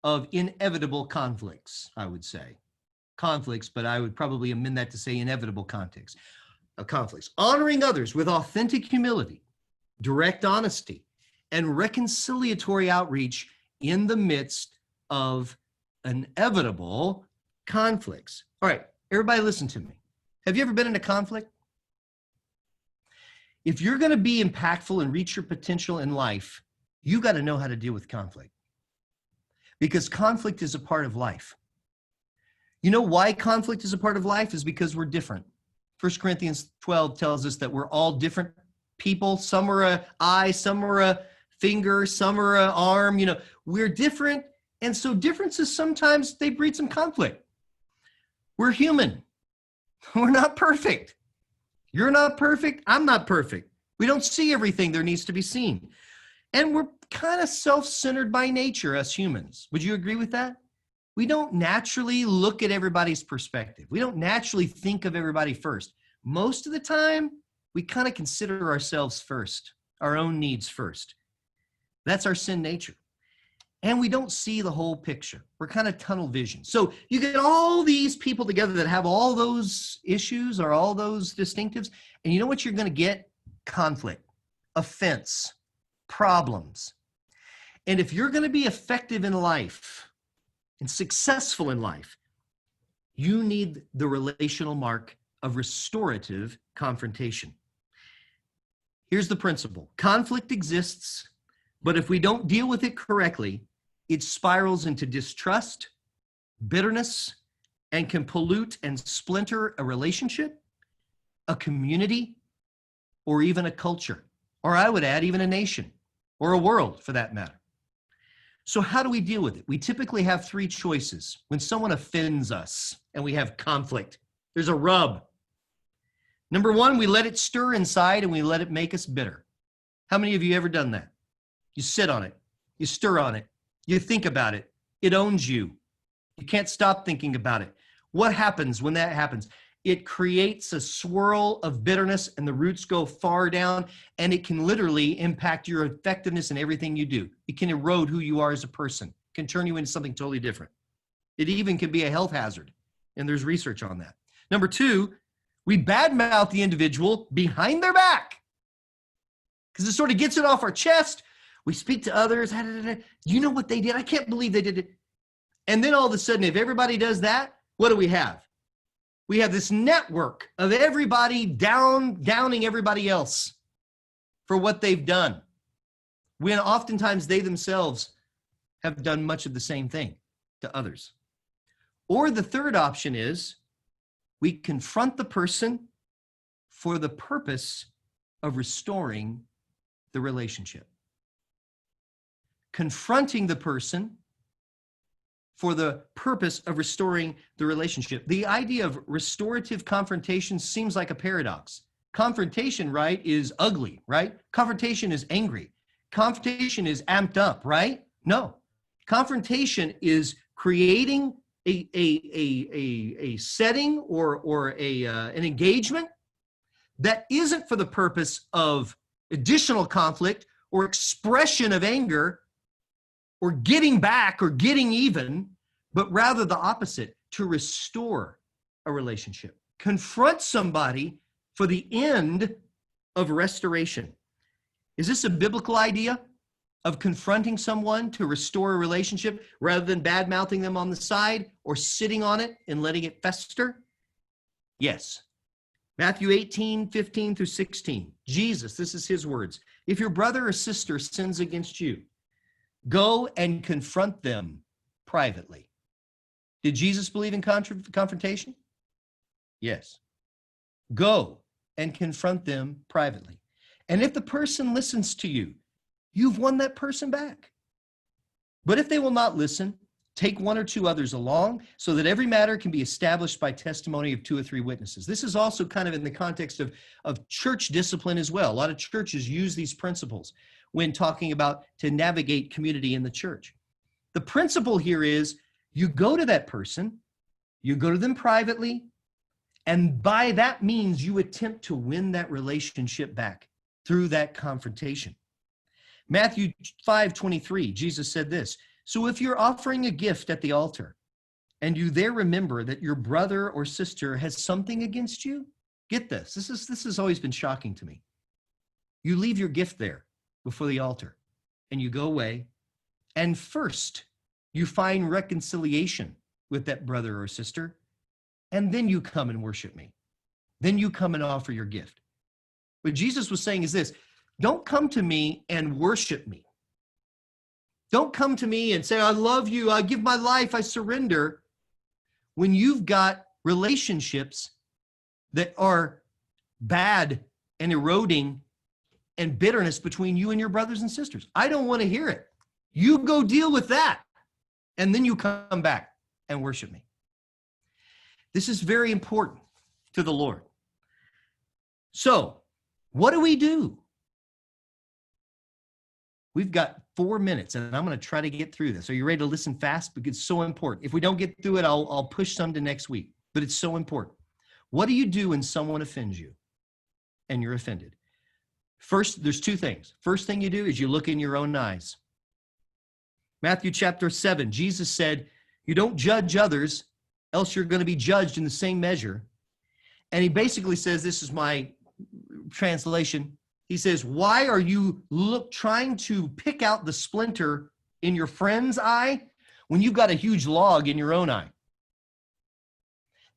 Speaker 1: of inevitable conflicts, I would say. Conflicts, but I would probably amend that to say inevitable conflicts. Honoring others with authentic humility, direct honesty, and reconciliatory outreach in the midst of inevitable conflicts. All right, everybody listen to me. Have you ever been in a conflict? If you're going to be impactful and reach your potential in life, you got to know how to deal with conflict. Because conflict is a part of life. You know why conflict is a part of life? Is because we're different. 1 Corinthians 12 tells us that we're all different people. Some are an eye, some are a finger, some are an arm. You know, we're different. And so differences, sometimes they breed some conflict. We're human. We're not perfect. You're not perfect. I'm not perfect. We don't see everything there needs to be seen. And we're kind of self-centered by nature, us humans. Would you agree with that? We don't naturally look at everybody's perspective. We don't naturally think of everybody first. Most of the time, we kind of consider ourselves first, our own needs first. That's our sin nature. and we don't see the whole picture. We're kind of tunnel vision. So you get all these people together that have all those issues or all those distinctives, and you know what you're going to get? Conflict, offense, problems. And if you're going to be effective in life and successful in life, you need the relational mark of restorative confrontation. Here's the principle. Conflict exists, but if we don't deal with it correctly, it spirals into distrust, bitterness, and can pollute and splinter a relationship, a community, or even a culture, or I would add even a nation, or a world for that matter. So how do we deal with it? We typically have three choices. When someone offends us and we have conflict, there's a rub. Number one, we let it stir inside and we let it make us bitter. How many of you ever done that? You sit on it, you stir on it, you think about it, it owns you. You can't stop thinking about it. What happens when that happens? It creates a swirl of bitterness and the roots go far down, and it can literally impact your effectiveness in everything you do. It can erode who you are as a person, it can turn you into something totally different. It even can be a health hazard, and there's research on that. Number two, we badmouth the individual behind their back because it sort of gets it off our chest. We speak to others. You know what they did? I can't believe they did it. And then all of a sudden, if everybody does that, what do we have? We have this network of everybody downing everybody else for what they've done, when oftentimes they themselves have done much of the same thing to others. Or the third option is we confront the person for the purpose of restoring the relationship. Confronting the person for the purpose of restoring the relationship. The idea of restorative confrontation seems like a paradox. Confrontation, right, is ugly, right? Confrontation is angry. Confrontation is amped up, right? No. Confrontation is creating a setting or an engagement that isn't for the purpose of additional conflict or expression of anger or getting back or getting even, but rather the opposite, to restore a relationship. Confront somebody for the end of restoration. Is this a biblical idea of confronting someone to restore a relationship rather than bad-mouthing them on the side or sitting on it and letting it fester? Yes. Matthew 18:15 through 16. Jesus, this is his words. If your brother or sister sins against you, go and confront them privately. Did Jesus believe in confrontation? Yes. Go and confront them privately. And if the person listens to you, you've won that person back. But if they will not listen, take one or two others along so that every matter can be established by testimony of 2 or 3 witnesses. This is also kind of in the context of church discipline as well. A lot of churches use these principles when talking about to navigate community in the church. The principle here is you go to that person, you go to them privately, and by that means you attempt to win that relationship back through that confrontation. Matthew 5:23, Jesus said this, so if you're offering a gift at the altar and you there remember that your brother or sister has something against you, get this. This has always been shocking to me. You leave your gift there before the altar and you go away, and first you find reconciliation with that brother or sister, and then you come and worship me. Then you come and offer your gift. What Jesus was saying is this, don't come to me and worship me. Don't come to me and say, I love you, I give my life, I surrender, when you've got relationships that are bad and eroding and bitterness between you and your brothers and sisters. I don't want to hear it. You go deal with that, and then you come back and worship me. This is very important to the Lord. So, what do we do? We've got 4 minutes, and I'm going to try to get through this. Are you ready to listen fast? Because it's so important. If we don't get through it, I'll push some to next week, but it's so important. What do you do when someone offends you and you're offended? First, there's 2 things. First thing you do is you look in your own eyes. Matthew chapter 7, Jesus said, you don't judge others, else you're going to be judged in the same measure. And he basically says, this is my translation. He says, why are you trying to pick out the splinter in your friend's eye when you've got a huge log in your own eye?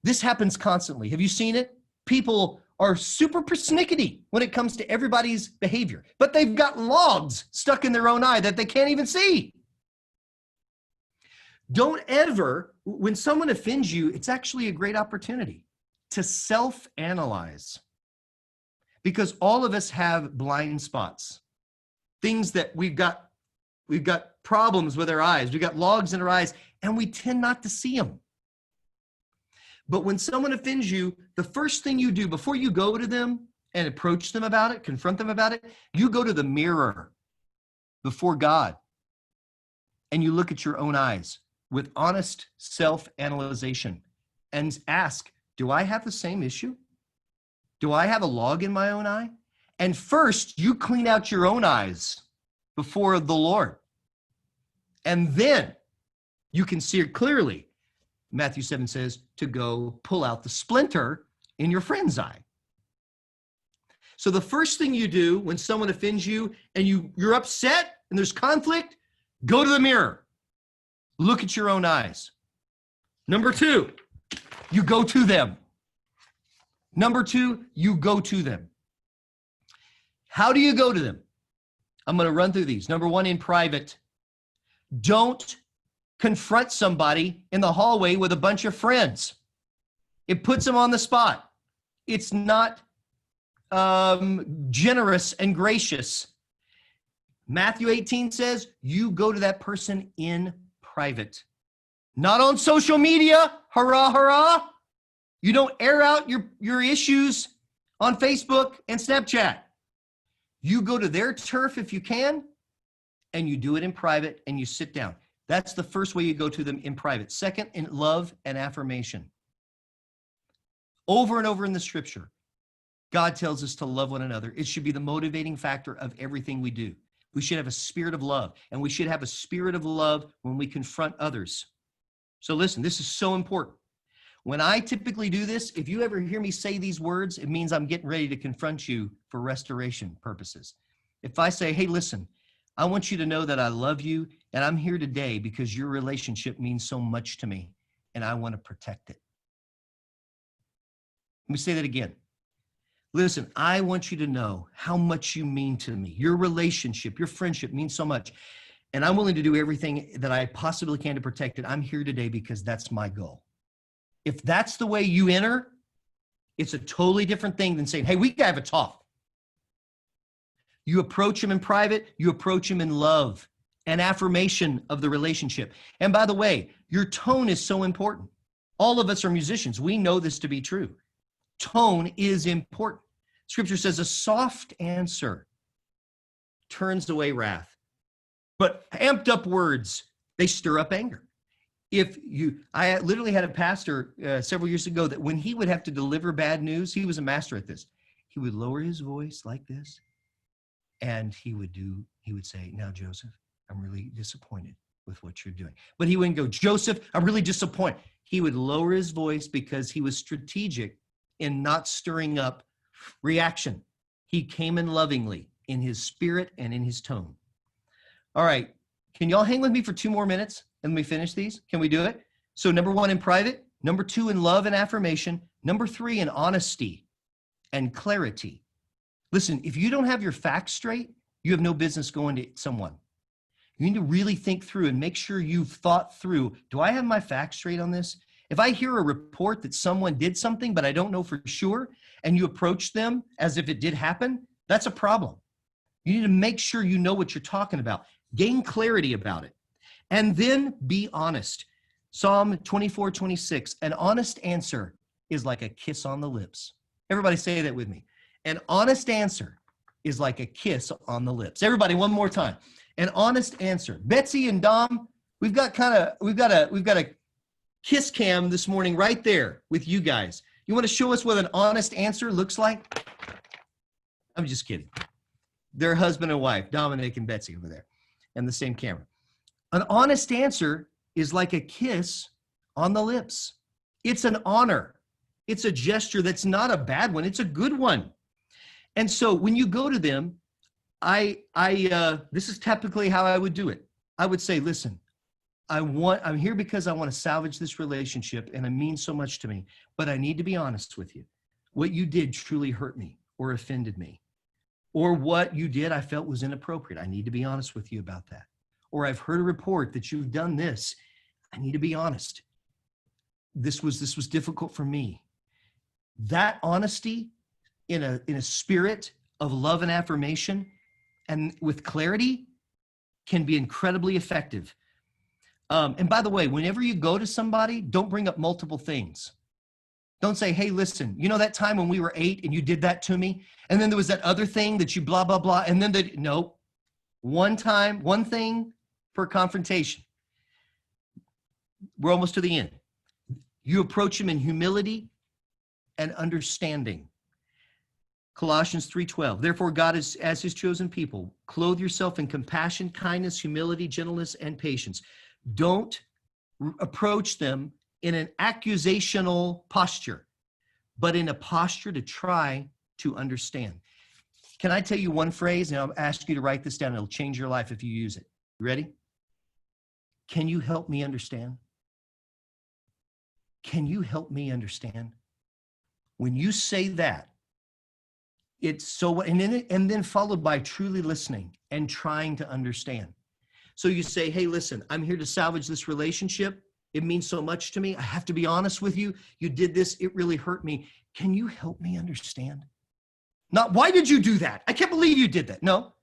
Speaker 1: This happens constantly. Have you seen it? People are super persnickety when it comes to everybody's behavior, but they've got logs stuck in their own eye that they can't even see. Don't ever, when someone offends you, it's actually a great opportunity to self-analyze, because all of us have blind spots, things that we've got problems with our eyes, we've got logs in our eyes, and we tend not to see them. But when someone offends you, the first thing you do before you go to them and approach them about it, confront them about it, you go to the mirror before God and you look at your own eyes with honest self-analyzation and ask, do I have the same issue? Do I have a log in my own eye? And first, you clean out your own eyes before the Lord. And then you can see it clearly. Matthew 7 says to go pull out the splinter in your friend's eye. So the first thing you do when someone offends you and you're upset and there's conflict, go to the mirror. Look at your own eyes. Number 2, you go to them. Number 2, you go to them. How do you go to them? I'm going to run through these. Number 1, in private. Don't confront somebody in the hallway with a bunch of friends. It puts them on the spot. It's not generous and gracious. Matthew 18 says, you go to that person in private. Not on social media, hurrah, hurrah. You don't air out your issues on Facebook and Snapchat. You go to their turf if you can, and you do it in private, and you sit down. That's the first way you go to them, in private. Second, in love and affirmation. Over and over in the scripture, God tells us to love one another. It should be the motivating factor of everything we do. We should have a spirit of love, and we should have a spirit of love when we confront others. So listen, this is so important. When I typically do this, if you ever hear me say these words, it means I'm getting ready to confront you for restoration purposes. If I say, hey, listen, I want you to know that I love you, and I'm here today because your relationship means so much to me, and I want to protect it. Let me say that again. Listen, I want you to know how much you mean to me. Your relationship, your friendship means so much, and I'm willing to do everything that I possibly can to protect it. I'm here today because that's my goal. If that's the way you enter, it's a totally different thing than saying, hey, we gotta have a talk. You approach him in private, you approach him in love and affirmation of the relationship. And by the way, your tone is so important. All of us are musicians. We know this to be true. Tone is important. Scripture says a soft answer turns away wrath, but amped up words, they stir up anger. I literally had a pastor several years ago that when he would have to deliver bad news, he was a master at this. He would lower his voice like this, and he would say, now, Joseph, I'm really disappointed with what you're doing. But he wouldn't go, Joseph, I'm really disappointed. He would lower his voice because he was strategic in not stirring up reaction. He came in lovingly in his spirit and in his tone. All right. Can y'all hang with me for 2 more minutes and we finish these? Can we do it? So number 1, in private. Number 2, in love and affirmation. Number 3, in honesty and clarity. Listen, if you don't have your facts straight, you have no business going to someone. You need to really think through and make sure you've thought through, do I have my facts straight on this? If I hear a report that someone did something, but I don't know for sure, and you approach them as if it did happen, that's a problem. You need to make sure you know what you're talking about. Gain clarity about it. And then be honest. Psalm 24:26, an honest answer is like a kiss on the lips. Everybody say that with me. An honest answer is like a kiss on the lips. Everybody, one more time. An honest answer. Betsy and Dom, we've got a kiss cam this morning right there with you guys. You want to show us what an honest answer looks like? I'm just kidding. They're husband and wife, Dominic and Betsy over there, and the same camera. An honest answer is like a kiss on the lips. It's an honor. It's a gesture that's not a bad one. It's a good one. And so when you go to them, this is typically how I would do it. I would say, listen, I'm here because I want to salvage this relationship and it means so much to me, but I need to be honest with you. What you did truly hurt me or offended me, or what you did I felt was inappropriate. I need to be honest with you about that. Or I've heard a report that you've done this. I need to be honest. This was difficult for me. That honesty in a spirit of love and affirmation and with clarity can be incredibly effective. And by the way, whenever you go to somebody, don't bring up multiple things. Don't say, hey, listen, you know that time when we were 8 and you did that to me? And then there was that other thing that you blah, blah, blah. And then no, one time, one thing per confrontation. We're almost to the end. You approach him in humility and understanding. Colossians 3:12. Therefore, God is as his chosen people. Clothe yourself in compassion, kindness, humility, gentleness, and patience. Don't approach them in an accusational posture, but in a posture to try to understand. Can I tell you one phrase? And I'll ask you to write this down. It'll change your life if you use it. You ready? Can you help me understand? Can you help me understand? When you say that, it's so, and then followed by truly listening and trying to understand. So you say, hey, listen, I'm here to salvage this relationship. It means so much to me. I have to be honest with you. You did this. It really hurt me. Can you help me understand? Not, why did you do that? I can't believe you did that. No,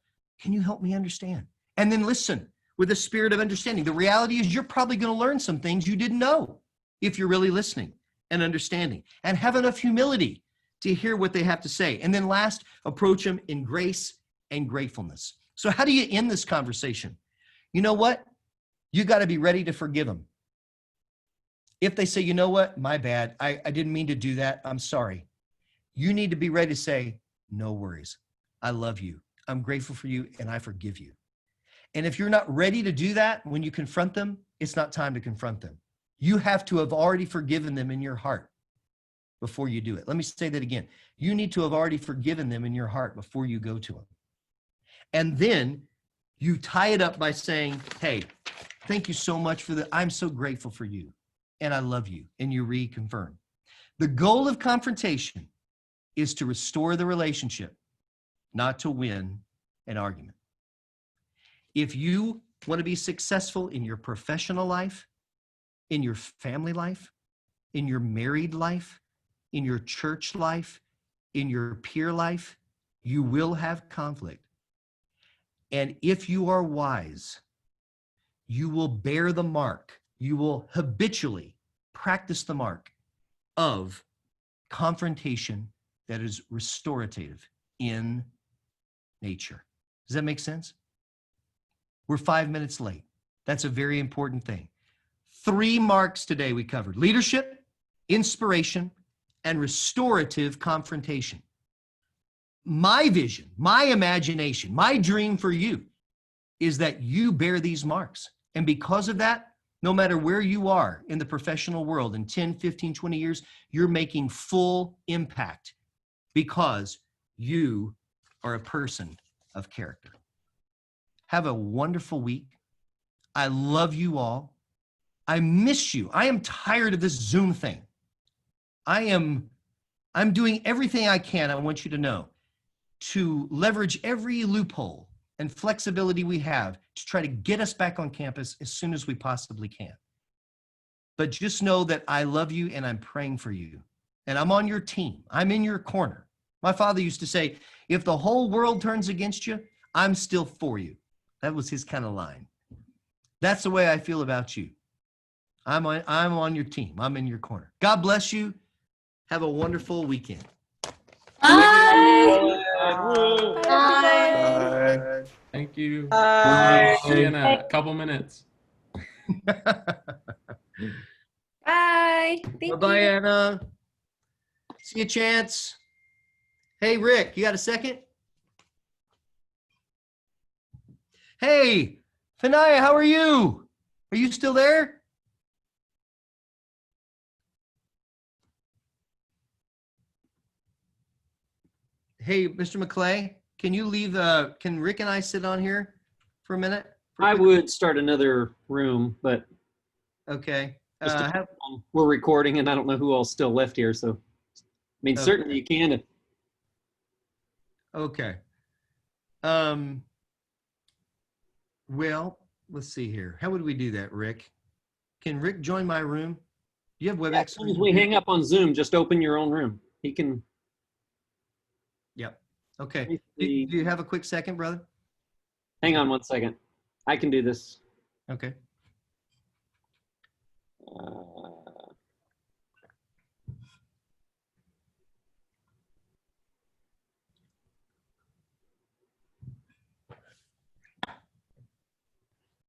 Speaker 1: can you help me understand? And then listen with a spirit of understanding. The reality is you're probably going to learn some things you didn't know if you're really listening and understanding, and have enough humility to hear what they have to say. And then last, approach them in grace and gratefulness. So how do you end this conversation? You know what? You got to be ready to forgive them. If they say, you know what, my bad, I didn't mean to do that, I'm sorry. You need to be ready to say, no worries. I love you. I'm grateful for you, and I forgive you. And if you're not ready to do that when you confront them, it's not time to confront them. You have to have already forgiven them in your heart before you do it. Let me say that again. You need to have already forgiven them in your heart before you go to them. And then you tie it up by saying, hey, thank you so much for that. I'm so grateful for you, and I love you, and you reconfirm. The goal of confrontation is to restore the relationship, not to win an argument. If you want to be successful in your professional life, in your family life, in your married life, in your church life, in your peer life, you will have conflict. And if you are wise, you will bear the mark. You will habitually practice the mark of confrontation that is restorative in nature. Does that make sense? We're 5 minutes late. That's a very important thing. 3 marks today we covered: leadership, inspiration, and restorative confrontation. My vision, my imagination, my dream for you is that you bear these marks. And because of that, no matter where you are in the professional world in 10, 15, 20 years, you're making full impact because you are a person of character. Have a wonderful week. I love you all. I miss you. I am tired of this Zoom thing. I'm doing everything I can, I want you to know, to leverage every loophole and flexibility we have to try to get us back on campus as soon as we possibly can. But just know that I love you and I'm praying for you. And I'm on your team. I'm in your corner. My father used to say, if the whole world turns against you, I'm still for you. That was his kind of line. That's the way I feel about you. I'm on your team. I'm in your corner. God bless you. Have a wonderful weekend.
Speaker 12: Bye.
Speaker 3: Bye.
Speaker 10: Thank you.
Speaker 2: Bye.
Speaker 10: See you in a couple minutes.
Speaker 3: Bye. Thank
Speaker 1: Bye-bye,
Speaker 3: you.
Speaker 1: Anna. See you, Chance. Hey, Rick, you got a second? Hey, Fanaya, how are you? Are you still there? Hey, Mr. McClay, can you leave, can Rick and I sit on here for a minute?
Speaker 10: I would start another room, but
Speaker 1: Okay.
Speaker 10: just we're recording and I don't know who all's still left here. So, I mean,
Speaker 1: Okay.
Speaker 10: certainly you can.
Speaker 1: Okay. Well, let's see here. How would we do that, Rick? Can Rick join my room? Do you have WebEx?
Speaker 10: As soon as we hang up on Zoom, just open your own room. He can.
Speaker 1: Yep. Okay. Do you have a quick second, brother?
Speaker 10: Hang on 1 second. I can do this.
Speaker 1: Okay.